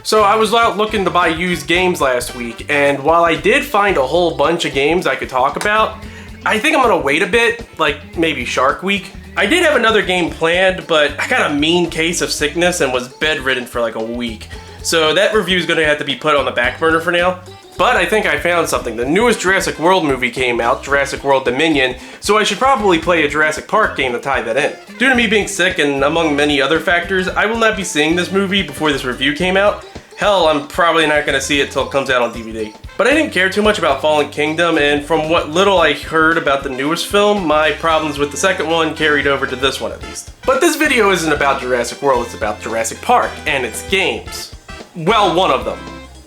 So I was out looking to buy used games last week, and while I did find a whole bunch of games I could talk about, I think I'm gonna wait a bit, like maybe Shark Week. I did have another game planned, but I got a mean case of sickness and was bedridden for like a week. So that review is gonna have to be put on the back burner for now. But I think I found something. The newest Jurassic World movie came out, Jurassic World Dominion, so I should probably play a Jurassic Park game to tie that in. Due to me being sick and among many other factors, I will not be seeing this movie before this review came out. Hell, I'm probably not going to see it till it comes out on DVD. But I didn't care too much about Fallen Kingdom, and from what little I heard about the newest film, my problems with the second one carried over to this one at least. But this video isn't about Jurassic World, it's about Jurassic Park and its games. Well, one of them.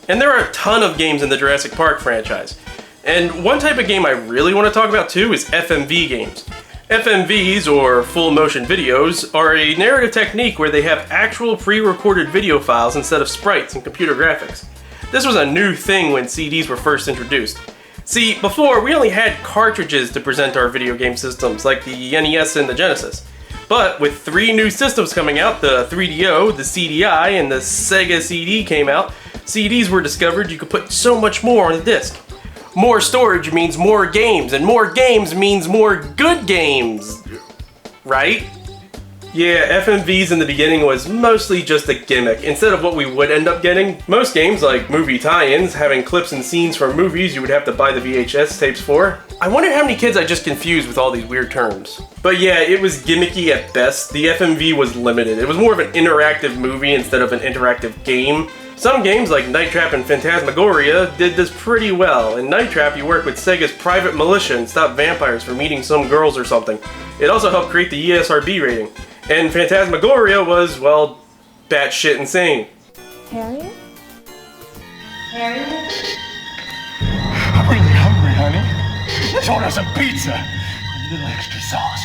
And there are a ton of games in the Jurassic Park franchise. And one type of game I really want to talk about too is FMV games. FMVs, or full motion videos, are a narrative technique where they have actual pre-recorded video files instead of sprites and computer graphics. This was a new thing when CDs were first introduced. See, before we only had cartridges to present our video game systems, like the NES and the Genesis. But with 3 new systems coming out, the 3DO, the CDI, and the Sega CD came out, CDs were discovered you could put so much more on the disc. More storage means more games, and more games means more good games. Right? Yeah, FMVs in the beginning was mostly just a gimmick, instead of what we would end up getting. Most games, like movie tie-ins, having clips and scenes from movies you would have to buy the VHS tapes for. I wonder how many kids I just confused with all these weird terms. But yeah, it was gimmicky at best. The FMV was limited. It was more of an interactive movie instead of an interactive game. Some games like Night Trap and Phantasmagoria did this pretty well. In Night Trap, you work with Sega's private militia and stop vampires from eating some girls or something. It also helped create the ESRB rating. And Phantasmagoria was, well, batshit insane. Harriet? Harriet? I'm really hungry, honey. Let's order some pizza. A little extra sauce,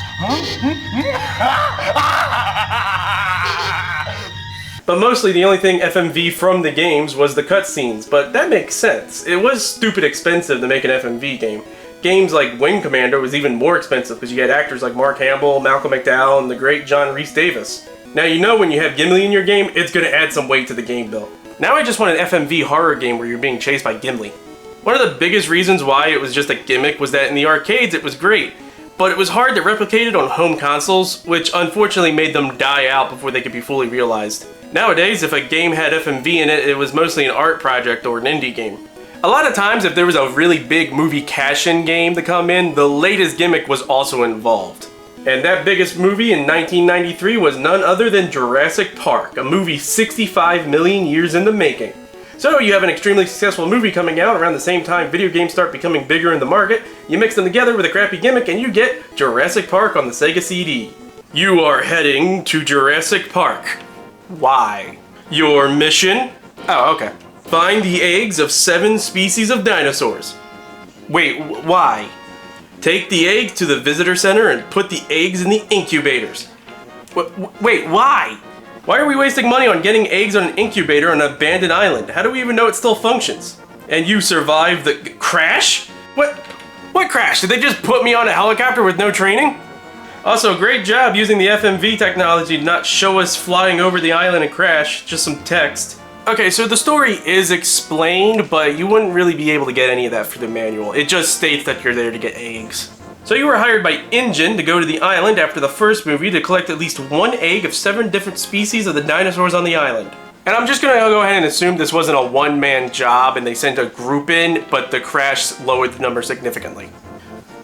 But mostly the only thing FMV from the games was the cutscenes, but that makes sense. It was stupid expensive to make an FMV game. Games like Wing Commander was even more expensive because you had actors like Mark Hamill, Malcolm McDowell, and the great John Rhys Davis. Now you know when you have Gimli in your game, it's going to add some weight to the game bill. Now I just want an FMV horror game where you're being chased by Gimli. One of the biggest reasons why it was just a gimmick was that in the arcades it was great, but it was hard to replicate it on home consoles, which unfortunately made them die out before they could be fully realized. Nowadays, if a game had FMV in it, it was mostly an art project or an indie game. A lot of times, if there was a really big movie cash-in game to come in, the latest gimmick was also involved. And that biggest movie in 1993 was none other than Jurassic Park, a movie 65 million years in the making. So you have an extremely successful movie coming out around the same time video games start becoming bigger in the market, you mix them together with a crappy gimmick and you get Jurassic Park on the Sega CD. You are heading to Jurassic Park. Why? Your mission? Oh, okay. Find the eggs of 7 species of dinosaurs. Wait, why? Take the egg to the visitor center and put the eggs in the incubators. Wait, why? Why are we wasting money on getting eggs on an incubator on an abandoned island? How do we even know it still functions? And you survived the crash? What crash? Did they just put me on a helicopter with no training? Also, great job using the FMV technology to not show us flying over the island and crash, just some text. Okay, so the story is explained, but you wouldn't really be able to get any of that through the manual. It just states that you're there to get eggs. So you were hired by InGen to go to the island after the first movie to collect at least 1 egg of 7 different species of the dinosaurs on the island. And I'm just gonna go ahead and assume this wasn't a one-man job and they sent a group in, but the crash lowered the number significantly.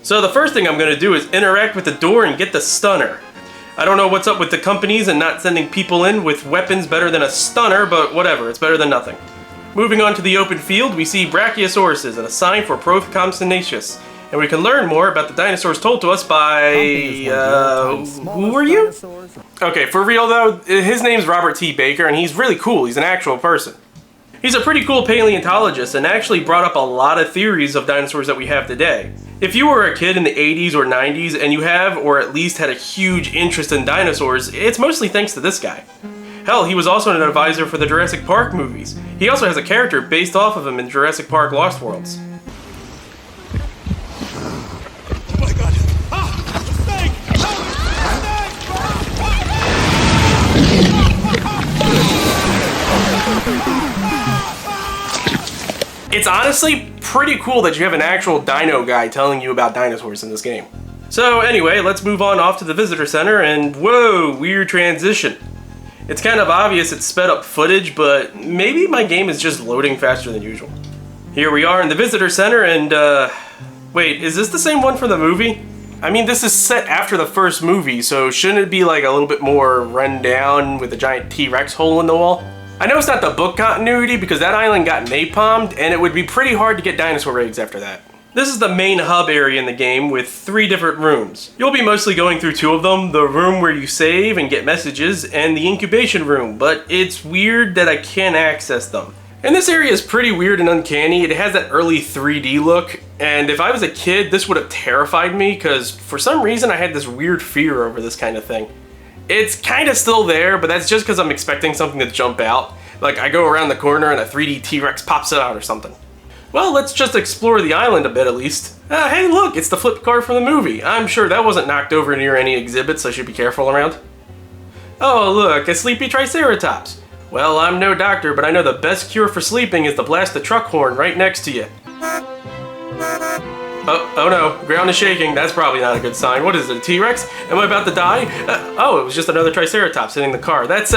So the first thing I'm going to do is interact with the door and get the stunner. I don't know what's up with the companies and not sending people in with weapons better than a stunner, but whatever, it's better than nothing. Moving on to the open field, we see Brachiosauruses and a sign for Prothcompsognathus. And we can learn more about the dinosaurs told to us by... who are you? Okay, for real though, his name's Robert T. Baker and he's really cool, he's an actual person. He's a pretty cool paleontologist and actually brought up a lot of theories of dinosaurs that we have today. If you were a kid in the 80s or 90s and you have, or at least had a huge interest in dinosaurs, it's mostly thanks to this guy. Hell, he was also an advisor for the Jurassic Park movies. He also has a character based off of him in Jurassic Park Lost Worlds. Oh my god! Ah! A snake! A snake! It's honestly pretty cool that you have an actual dino guy telling you about dinosaurs in this game. So anyway, let's move on off to the visitor center, and whoa, weird transition. It's kind of obvious it's sped up footage, but maybe my game is just loading faster than usual. Here we are in the visitor center, and wait, is this the same one from the movie? I mean, this is set after the first movie, so shouldn't it be like a little bit more run down with a giant T-Rex hole in the wall? I know it's not the book continuity because that island got napalmed, and it would be pretty hard to get dinosaur eggs after that. This is the main hub area in the game with 3 different rooms. You'll be mostly going through 2 of them, the room where you save and get messages, and the incubation room, but it's weird that I can't access them. And this area is pretty weird and uncanny. It has that early 3D look, and if I was a kid, this would have terrified me because for some reason I had this weird fear over this kind of thing. It's kind of still there, but that's just because I'm expecting something to jump out. Like I go around the corner and a 3D T-Rex pops out or something. Well, let's just explore the island a bit at least. Hey look, it's the flip car from the movie. I'm sure that wasn't knocked over near any exhibits, so I should be careful around. Oh look, a sleepy Triceratops. Well, I'm no doctor, but I know the best cure for sleeping is to blast the truck horn right next to you. Oh no, ground is shaking. That's probably not a good sign. What is it, a T-Rex? Am I about to die? Oh, it was just another Triceratops hitting the car. That's,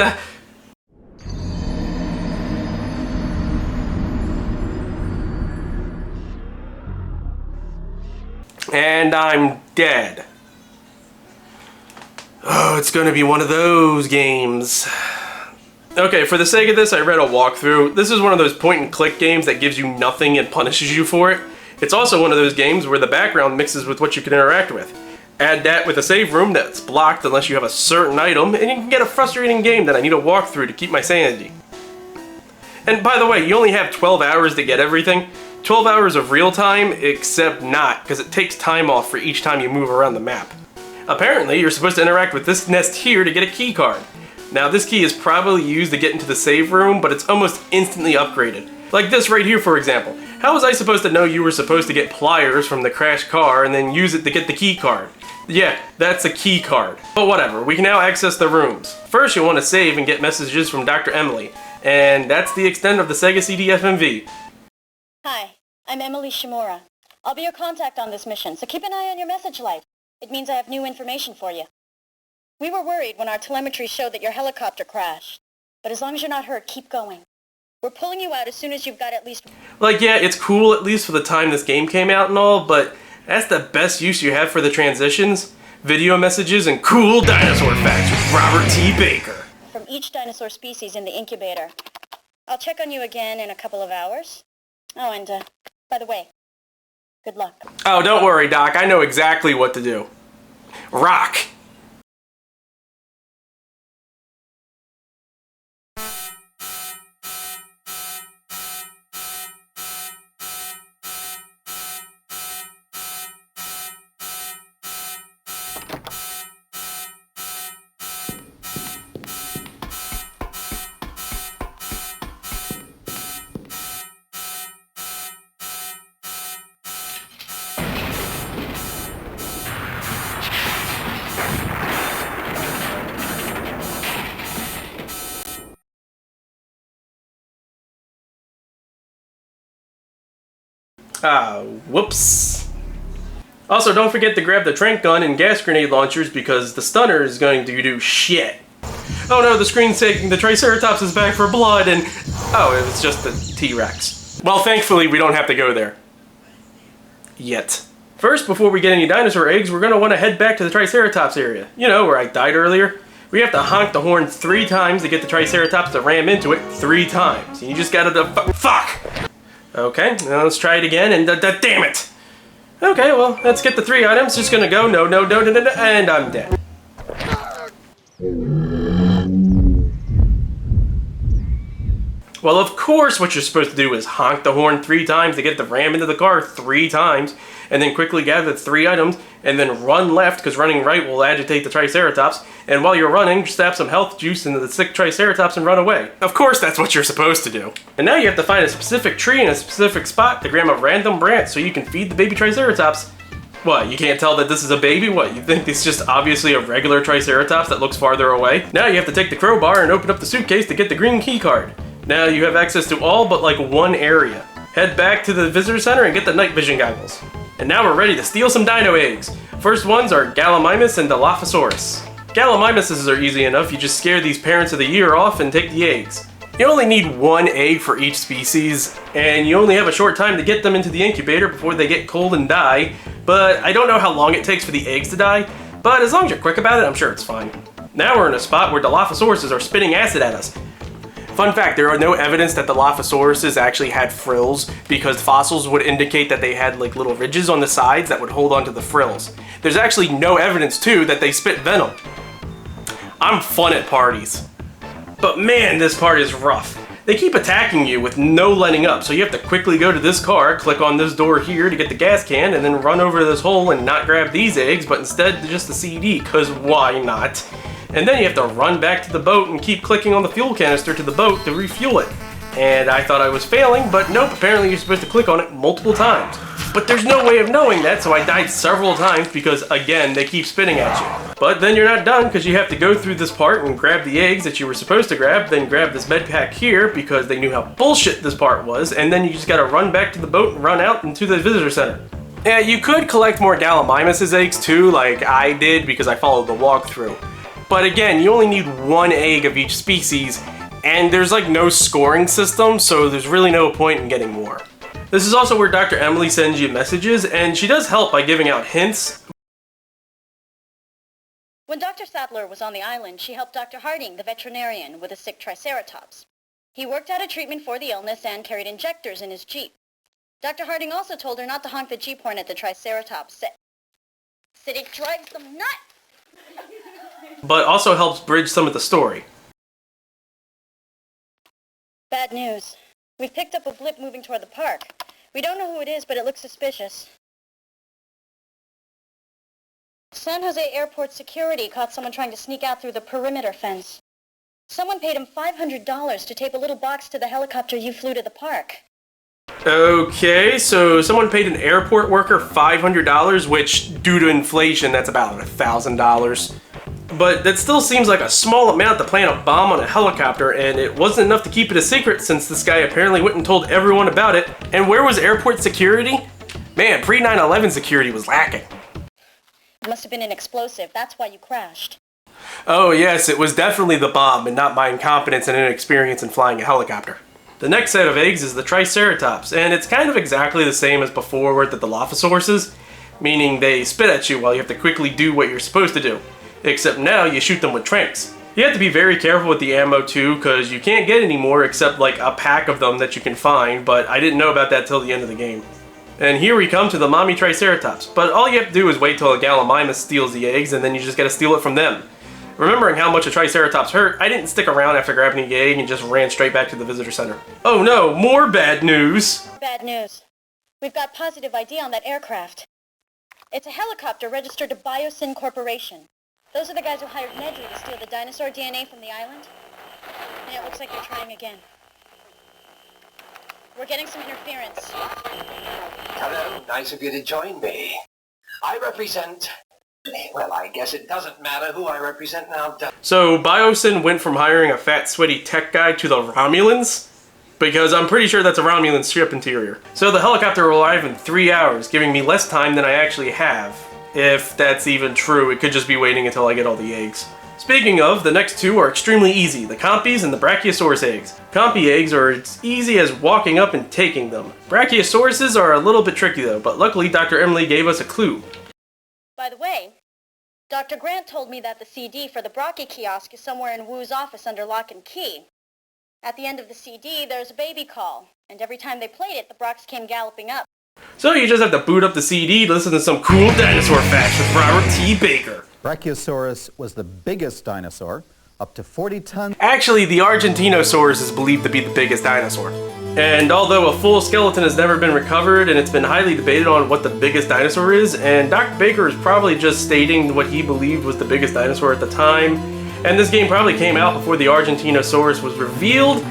And I'm dead. Oh, it's gonna be one of those games. Okay, for the sake of this, I read a walkthrough. This is one of those point-and-click games that gives you nothing and punishes you for it. It's also one of those games where the background mixes with what you can interact with. Add that with a save room that's blocked unless you have a certain item, and you can get a frustrating game that I need a walkthrough to keep my sanity. And by the way, you only have 12 hours to get everything. 12 hours of real time, except not, because it takes time off for each time you move around the map. Apparently, you're supposed to interact with this nest here to get a key card. Now this key is probably used to get into the save room, but it's almost instantly upgraded. Like this right here, for example. How was I supposed to know you were supposed to get pliers from the crashed car and then use it to get the key card? Yeah, that's a key card. But whatever, we can now access the rooms. First you'll want to save and get messages from Dr. Emily. And that's the extent of the Sega CD FMV. Hi, I'm Emily Shimura. I'll be your contact on this mission, so keep an eye on your message light. It means I have new information for you. We were worried when our telemetry showed that your helicopter crashed. But as long as you're not hurt, keep going. We're pulling you out as soon as you've got at least... Like, yeah, it's cool at least for the time this game came out and all, but that's the best use you have for the transitions. Video messages and cool dinosaur facts with Robert T. Baker. From each dinosaur species in the incubator. I'll check on you again in a couple of hours. Oh, and, by the way, good luck. Oh, don't worry, Doc. I know exactly what to do. Rock! Whoops. Also, don't forget to grab the tranq gun and gas grenade launchers because the stunner is going to do shit. Oh no, the screen's saying the Triceratops is back for blood and... Oh, it was just the T-Rex. Well, thankfully, we don't have to go there. Yet. First, before we get any dinosaur eggs, we're going to want to head back to the Triceratops area. You know, where I died earlier. We have to honk the horn 3 times to get the Triceratops to ram into it 3 times. And you just gotta... Fuck! Okay, now let's try it again, and damn it! Okay, well, let's get the 3 items. Just gonna go, no, and I'm dead. Well, of course what you're supposed to do is honk the horn 3 times to get the ram into the car 3 times, and then quickly gather the 3 items, and then run left, because running right will agitate the Triceratops, and while you're running, stab some health juice into the sick Triceratops and run away. Of course that's what you're supposed to do. And now you have to find a specific tree in a specific spot to grab a random branch so you can feed the baby Triceratops. What, you can't tell that this is a baby? What, you think it's just obviously a regular Triceratops that looks farther away? Now you have to take the crowbar and open up the suitcase to get the green key card. Now you have access to all but like 1 area. head back to the visitor center and get the night vision goggles. And now we're ready to steal some dino eggs. First ones are Gallimimus and Dilophosaurus. Gallimimuses are easy enough, you just scare these parents of the year off and take the eggs. You only need one egg for each species, and you only have a short time to get them into the incubator before they get cold and die, but I don't know how long it takes for the eggs to die, but as long as you're quick about it, I'm sure it's fine. Now we're in a spot where Dilophosauruses are spitting acid at us. Fun fact, there are no evidence that the Dilophosauruses actually had frills because fossils would indicate that they had like little ridges on the sides that would hold onto the frills. There's actually no evidence too that they spit venom. I'm fun at parties. But man, this part is rough. They keep attacking you with no letting up, so you have to quickly go to this car, click on this door here to get the gas can, and then run over to this hole and not grab these eggs, but instead just the CD, cause why not? And then you have to run back to the boat and keep clicking on the fuel canister to the boat to refuel it. And I thought I was failing, but nope, apparently you're supposed to click on it multiple times. But there's no way of knowing that, so I died several times because, again, they keep spitting at you. But then you're not done because you have to go through this part and grab the eggs that you were supposed to grab, then grab this med pack here because they knew how bullshit this part was, and then you just gotta run back to the boat and run out into the visitor center. Yeah, you could collect more Gallimimus eggs too, like I did because I followed the walkthrough. But again, you only need one egg of each species, and there's like no scoring system, so there's really no point in getting more. This is also where Dr. Emily sends you messages, and she does help by giving out hints. When Dr. Sattler was on the island, she helped Dr. Harding, the veterinarian, with a sick Triceratops. He worked out a treatment for the illness and carried injectors in his Jeep. Dr. Harding also told her not to honk the Jeep horn at the Triceratops. Said it drives them nuts! But also helps bridge some of the story. Bad news. We've picked up a blip moving toward the park. We don't know who it is, but it looks suspicious. San Jose Airport security caught someone trying to sneak out through the perimeter fence. Someone paid him $500 to tape a little box to the helicopter you flew to the park. Okay, so someone paid an airport worker $500, which, due to inflation, that's about $1,000. But that still seems like a small amount to plant a bomb on a helicopter, and it wasn't enough to keep it a secret since this guy apparently went and told everyone about it. And where was airport security? Man, pre-9/11 security was lacking. It must have been an explosive. That's why you crashed. Oh yes, it was definitely the bomb and not my incompetence and inexperience in flying a helicopter. The next set of eggs is the Triceratops, and it's kind of exactly the same as before with the Dilophosauruses, meaning they spit at you while you have to quickly do what you're supposed to do. Except now you shoot them with tranks. You have to be very careful with the ammo too, because you can't get any more except like a pack of them that you can find, but I didn't know about that till the end of the game. And here we come to the mommy Triceratops, but all you have to do is wait till a Gallimimus steals the eggs and then you just gotta steal it from them. Remembering how much a Triceratops hurt, I didn't stick around after grabbing the egg and just ran straight back to the visitor center. Oh no, more bad news! Bad news. We've got positive ID on that aircraft. It's a helicopter registered to Biosyn Corporation. Those are the guys who hired Nedry to steal the dinosaur DNA from the island. And it looks like they're trying again. We're getting some interference. Hello, nice of you to join me. I represent... Well, I guess it doesn't matter who I represent now. So Biosyn went from hiring a fat, sweaty tech guy to the Romulans? Because I'm pretty sure that's a Romulan ship interior. So the helicopter will arrive in 3 hours, giving me less time than I actually have. If that's even true, it could just be waiting until I get all the eggs. Speaking of, the next two are extremely easy, the Compies and the Brachiosaurus eggs. Compy eggs are as easy as walking up and taking them. Brachiosauruses are a little bit tricky though, but luckily Dr. Emily gave us a clue. By the way, Dr. Grant told me that the CD for the Brachy kiosk is somewhere in Wu's office under lock and key. At the end of the CD, there's a baby call, and every time they played it, the Brocs came galloping up. So you just have to boot up the CD to listen to some cool dinosaur facts with Robert T. Baker. Brachiosaurus was the biggest dinosaur, up to 40 tons. Actually, the Argentinosaurus is believed to be the biggest dinosaur. And although a full skeleton has never been recovered, and it's been highly debated on what the biggest dinosaur is, and Dr. Baker is probably just stating what he believed was the biggest dinosaur at the time, and this game probably came out before the Argentinosaurus was revealed,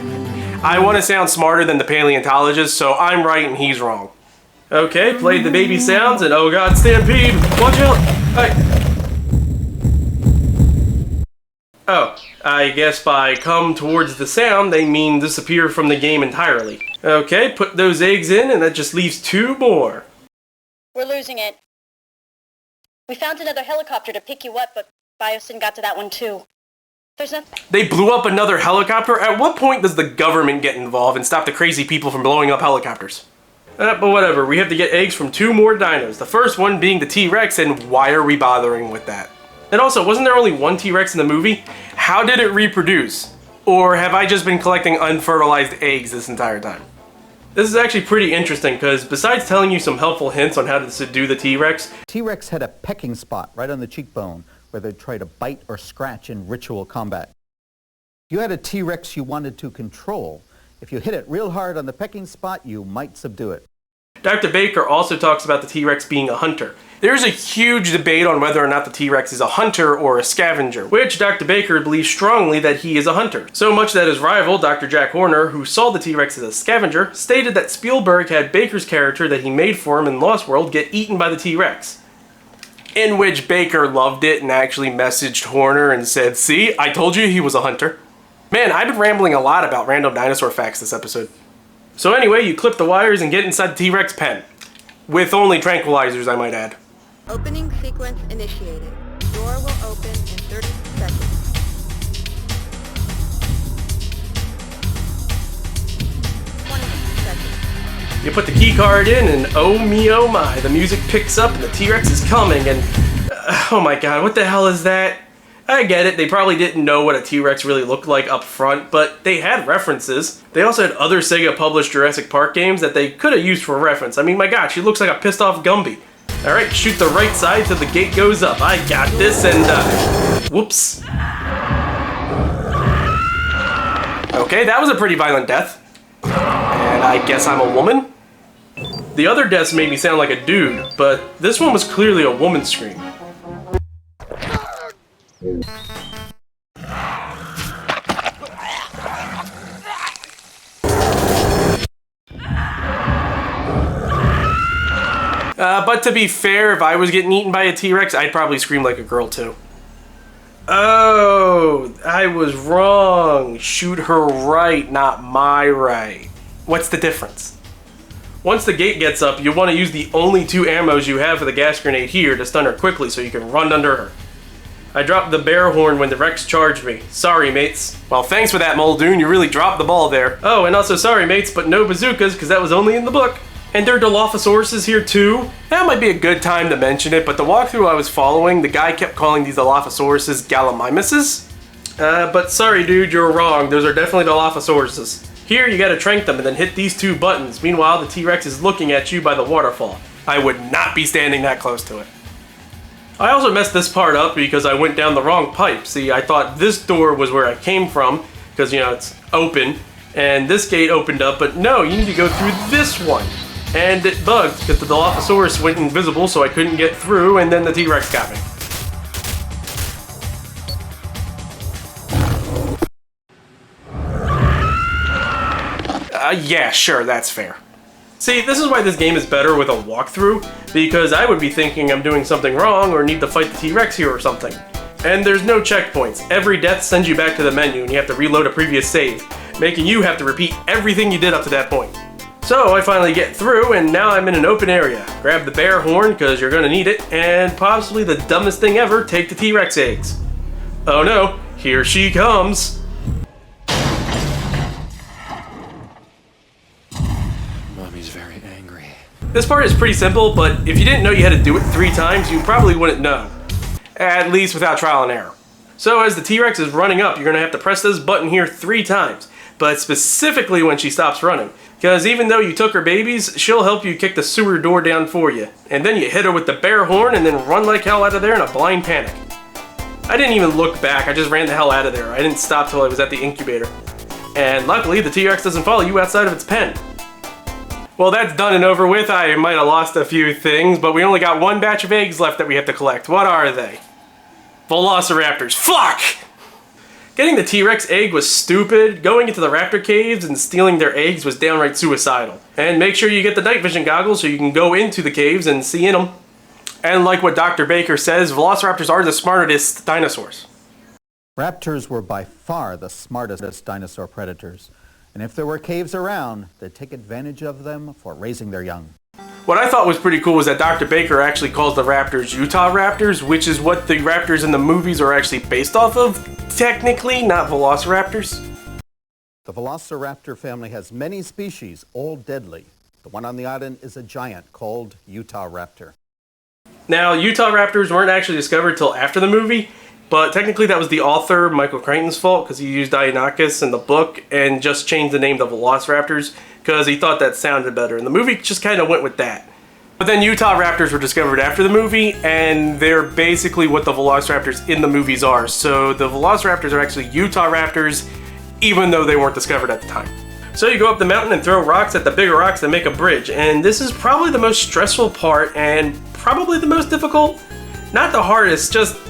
I want to sound smarter than the paleontologist, so I'm right and he's wrong. Okay, played the baby sounds, and oh god, stampede! Watch out! Oh, I guess by come towards the sound, they mean disappear from the game entirely. Okay, put those eggs in, and that just leaves 2 more. We're losing it. We found another helicopter to pick you up, but Biosyn got to that one too. There's nothing. They blew up another helicopter? At what point does the government get involved and stop the crazy people from blowing up helicopters? But whatever, we have to get eggs from 2 more dinos. The first one being the T-Rex, and why are we bothering with that? And also, wasn't there only 1 T-Rex in the movie? How did it reproduce? Or have I just been collecting unfertilized eggs this entire time? This is actually pretty interesting, because besides telling you some helpful hints on how to subdue the T-Rex, T-Rex had a pecking spot right on the cheekbone where they'd try to bite or scratch in ritual combat. If you had a T-Rex you wanted to control, if you hit it real hard on the pecking spot, you might subdue it. Dr. Baker also talks about the T-Rex being a hunter. There's a huge debate on whether or not the T-Rex is a hunter or a scavenger, which Dr. Baker believes strongly that he is a hunter. So much that his rival, Dr. Jack Horner, who saw the T-Rex as a scavenger, stated that Spielberg had Baker's character that he made for him in Lost World get eaten by the T-Rex. In which Baker loved it and actually messaged Horner and said, "See, I told you he was a hunter." Man, I've been rambling a lot about random dinosaur facts this episode. So anyway, you clip the wires and get inside the T-Rex pen. With only tranquilizers, I might add. Opening sequence initiated. Door will open in 30 seconds. 20 seconds. You put the key card in and oh me oh my, the music picks up and the T-Rex is coming and... oh my god, what the hell is that? I get it, they probably didn't know what a T-Rex really looked like up front, but they had references. They also had other Sega published Jurassic Park games that they could have used for reference. I mean, my god, she looks like a pissed off Gumby. Alright, shoot the right side till the gate goes up. I got this and, whoops. Okay, that was a pretty violent death. And I guess I'm a woman? The other deaths made me sound like a dude, but this one was clearly a woman's scream. But to be fair, if I was getting eaten by a T-Rex, I'd probably scream like a girl too. Oh, I was wrong. Shoot her right, not my right. What's the difference? Once the gate gets up, you want to use the only 2 ammos you have for the gas grenade here to stun her quickly so you can run under her. I dropped the bear horn when the Rex charged me. Sorry, mates. Well, thanks for that, Muldoon. You really dropped the ball there. Oh, and also sorry, mates, but no bazookas, because that was only in the book. And there are Dilophosaurus here too. That might be a good time to mention it, but the walkthrough I was following, the guy kept calling these Dilophosaurus Gallimimuses. But sorry dude, you're wrong. Those are definitely Dilophosaurus. Here you gotta trank them and then hit these 2 buttons. Meanwhile, the T-Rex is looking at you by the waterfall. I would not be standing that close to it. I also messed this part up because I went down the wrong pipe. See, I thought this door was where I came from, because, you know, it's open, and this gate opened up, but no, you need to go through this one. And it bugged, because the Dilophosaurus went invisible, so I couldn't get through, and then the T-Rex got me. Yeah, sure, that's fair. See, this is why this game is better with a walkthrough, because I would be thinking I'm doing something wrong or need to fight the T-Rex here or something. And there's no checkpoints. Every death sends you back to the menu and you have to reload a previous save, making you have to repeat everything you did up to that point. So I finally get through and now I'm in an open area. Grab the bear horn, because you're gonna need it, and possibly the dumbest thing ever, take the T-Rex eggs. Oh no, here she comes. Mommy's very angry. This part is pretty simple, but if you didn't know you had to do it 3 times, you probably wouldn't know. At least without trial and error. So as the T-Rex is running up, you're gonna have to press this button here 3 times, but specifically when she stops running. Because even though you took her babies, she'll help you kick the sewer door down for you. And then you hit her with the bear horn and then run like hell out of there in a blind panic. I didn't even look back, I just ran the hell out of there. I didn't stop till I was at the incubator. And luckily, the T-Rex doesn't follow you outside of its pen. Well, that's done and over with. I might have lost a few things, but we only got 1 batch of eggs left that we have to collect. What are they? Velociraptors. Fuck! Getting the T-Rex egg was stupid. Going into the raptor caves and stealing their eggs was downright suicidal. And make sure you get the night vision goggles so you can go into the caves and see in them. And like what Dr. Baker says, Velociraptors are the smartest dinosaurs. Raptors were by far the smartest dinosaur predators, and if there were caves around, they'd take advantage of them for raising their young. What I thought was pretty cool was that Dr. Baker actually calls the raptors Utah Raptors, which is what the raptors in the movies are actually based off of, technically, not velociraptors. The Velociraptor family has many species, all deadly. The one on the island is a giant called Utah Raptor. Now, Utah Raptors weren't actually discovered till after the movie, but technically that was the author, Michael Crichton's fault, because he used Deinonychus in the book and just changed the name to Velociraptors because he thought that sounded better. And the movie just kind of went with that. But then Utah Raptors were discovered after the movie, and they're basically what the Velociraptors in the movies are. So the Velociraptors are actually Utah Raptors, even though they weren't discovered at the time. So you go up the mountain and throw rocks at the bigger rocks that make a bridge, and this is probably the most stressful part and probably the most difficult. Not the hardest, just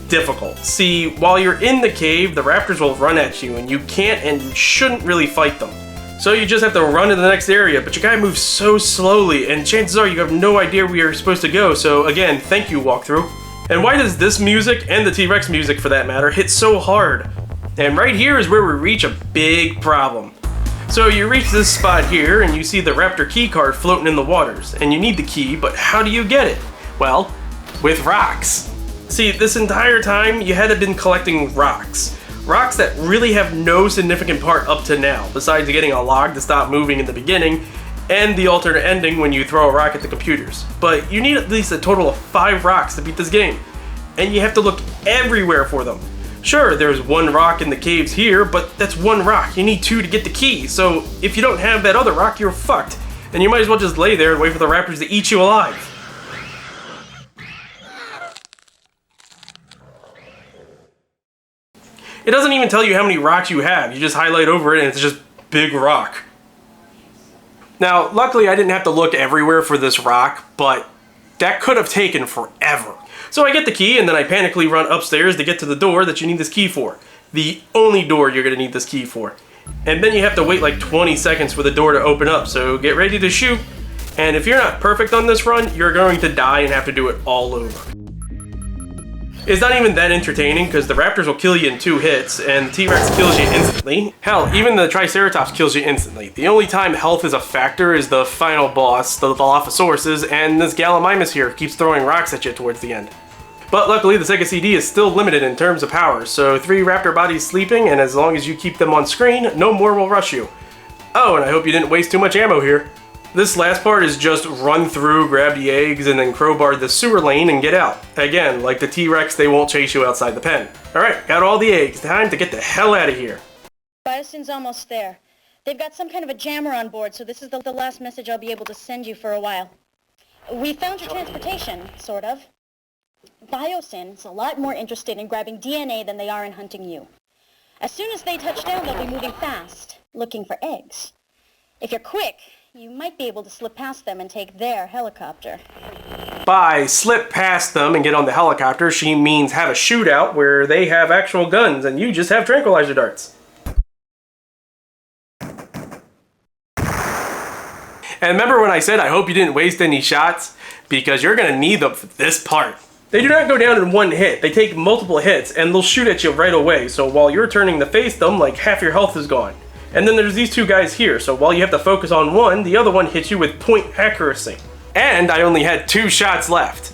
difficult. See, while you're in the cave, the raptors will run at you, and you can't and shouldn't really fight them. So you just have to run to the next area, but you gotta move so slowly, and chances are you have no idea where you're supposed to go, so again, thank you, walkthrough. And why does this music, and the T-Rex music for that matter, hit so hard? And right here is where we reach a big problem. So you reach this spot here, and you see the raptor key card floating in the waters, and you need the key, but how do you get it? Well, with rocks. See, this entire time, you had to been collecting rocks. Rocks that really have no significant part up to now, besides getting a log to stop moving in the beginning, and the alternate ending when you throw a rock at the computers. But you need at least a total of 5 rocks to beat this game, and you have to look everywhere for them. Sure, there's 1 rock in the caves here, but that's 1 rock. You need 2 to get the key, so if you don't have that other rock, you're fucked. And you might as well just lay there and wait for the raptors to eat you alive. It doesn't even tell you how many rocks you have. You just highlight over it and it's just big rock. Now, luckily I didn't have to look everywhere for this rock, but that could have taken forever. So I get the key and then I panically run upstairs to get to the door that you need this key for. The only door you're gonna need this key for. And then you have to wait like 20 seconds for the door to open up, so get ready to shoot. And if you're not perfect on this run, you're going to die and have to do it all over. It's not even that entertaining because the raptors will kill you in 2 hits and the T-Rex kills you instantly. Hell, even the Triceratops kills you instantly. The only time health is a factor is the final boss, the Dilophosaurus, and this Gallimimus here keeps throwing rocks at you towards the end. But luckily the Sega CD is still limited in terms of power, so 3 raptor bodies sleeping, and as long as you keep them on screen, no more will rush you. Oh, and I hope you didn't waste too much ammo here. This last part is just run through, grab the eggs, and then crowbar the sewer lane and get out. Again, like the T-Rex, they won't chase you outside the pen. Alright, got all the eggs. Time to get the hell out of here. Biosyn's almost there. They've got some kind of a jammer on board, so this is the last message I'll be able to send you for a while. We found your transportation, sort of. Biosyn's a lot more interested in grabbing DNA than they are in hunting you. As soon as they touch down, they'll be moving fast, looking for eggs. If you're quick, you might be able to slip past them and take their helicopter. By slip past them and get on the helicopter, she means have a shootout where they have actual guns and you just have tranquilizer darts. And remember when I said I hope you didn't waste any shots? Because you're going to need them for this part. They do not go down in 1 hit. They take multiple hits and they'll shoot at you right away. So while you're turning to face them, like half your health is gone. And then there's these 2 guys here, so while you have to focus on one, the other one hits you with point accuracy. And I only had 2 shots left.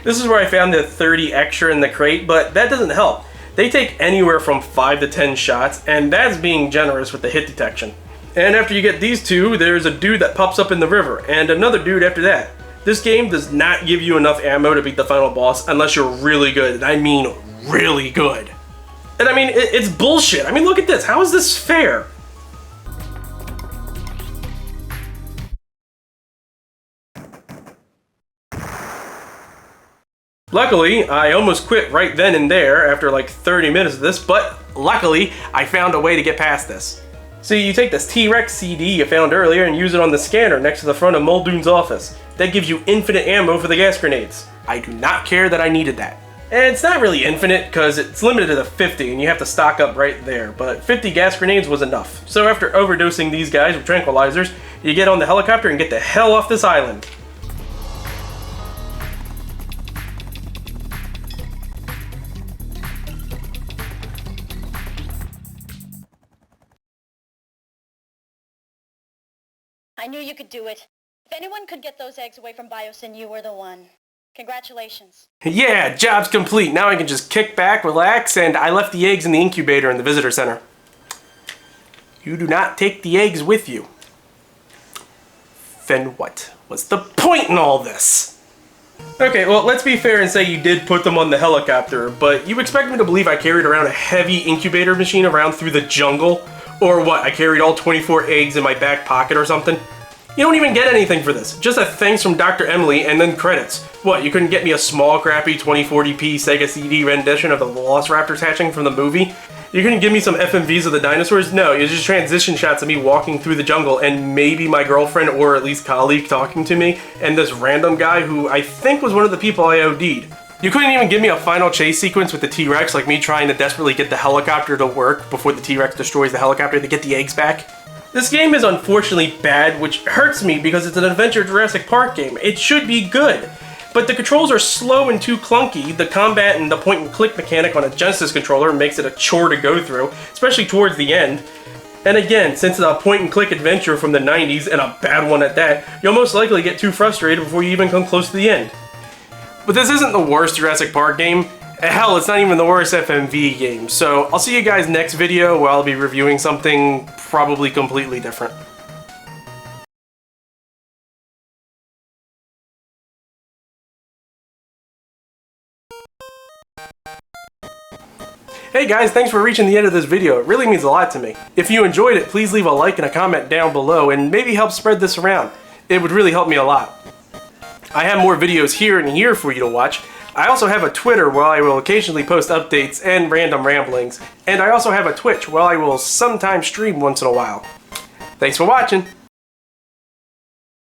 This is where I found the 30 extra in the crate, but that doesn't help. They take anywhere from 5 to 10 shots, and that's being generous with the hit detection. And after you get these 2, there's a dude that pops up in the river, and another dude after that. This game does not give you enough ammo to beat the final boss unless you're really good, and I mean really good. And I mean, it's bullshit. I mean, look at this. How is this fair? Luckily, I almost quit right then and there after like 30 minutes of this, but luckily, I found a way to get past this. See, you take this T-Rex CD you found earlier and use it on the scanner next to the front of Muldoon's office. That gives you infinite ammo for the gas grenades. I do not care that I needed that. And it's not really infinite because it's limited to 50 and you have to stock up right there, but 50 gas grenades was enough. So after overdosing these guys with tranquilizers, you get on the helicopter and get the hell off this island. I knew you could do it. If anyone could get those eggs away from Biosyn, you were the one. Congratulations. Yeah, job's complete. Now I can just kick back, relax, and I left the eggs in the incubator in the visitor center. You do not take the eggs with you. Then what was the point in all this? Okay, well, let's be fair and say you did put them on the helicopter, but you expect me to believe I carried around a heavy incubator machine around through the jungle? Or what, I carried all 24 eggs in my back pocket or something? You don't even get anything for this. Just a thanks from Dr. Emily and then credits. What, you couldn't get me a small crappy 2040p Sega CD rendition of the Velociraptors hatching from the movie? You couldn't give me some FMVs of the dinosaurs? No, it's just transition shots of me walking through the jungle and maybe my girlfriend or at least colleague talking to me and this random guy who I think was one of the people I OD'd. You couldn't even give me a final chase sequence with the T-Rex, like me trying to desperately get the helicopter to work before the T-Rex destroys the helicopter to get the eggs back. This game is unfortunately bad, which hurts me because it's an Adventure Jurassic Park game. It should be good. But the controls are slow and too clunky. The combat and the point-and-click mechanic on a Genesis controller makes it a chore to go through, especially towards the end. And again, since it's a point-and-click adventure from the 90s, and a bad one at that, you'll most likely get too frustrated before you even come close to the end. But this isn't the worst Jurassic Park game. Hell, it's not even the worst FMV game. So I'll see you guys next video where I'll be reviewing something probably completely different. Hey guys, thanks for reaching the end of this video. It really means a lot to me. If you enjoyed it, please leave a like and a comment down below and maybe help spread this around. It would really help me a lot. I have more videos here and here for you to watch. I also have a Twitter where I will occasionally post updates and random ramblings. And I also have a Twitch where I will sometimes stream once in a while. Thanks for watching!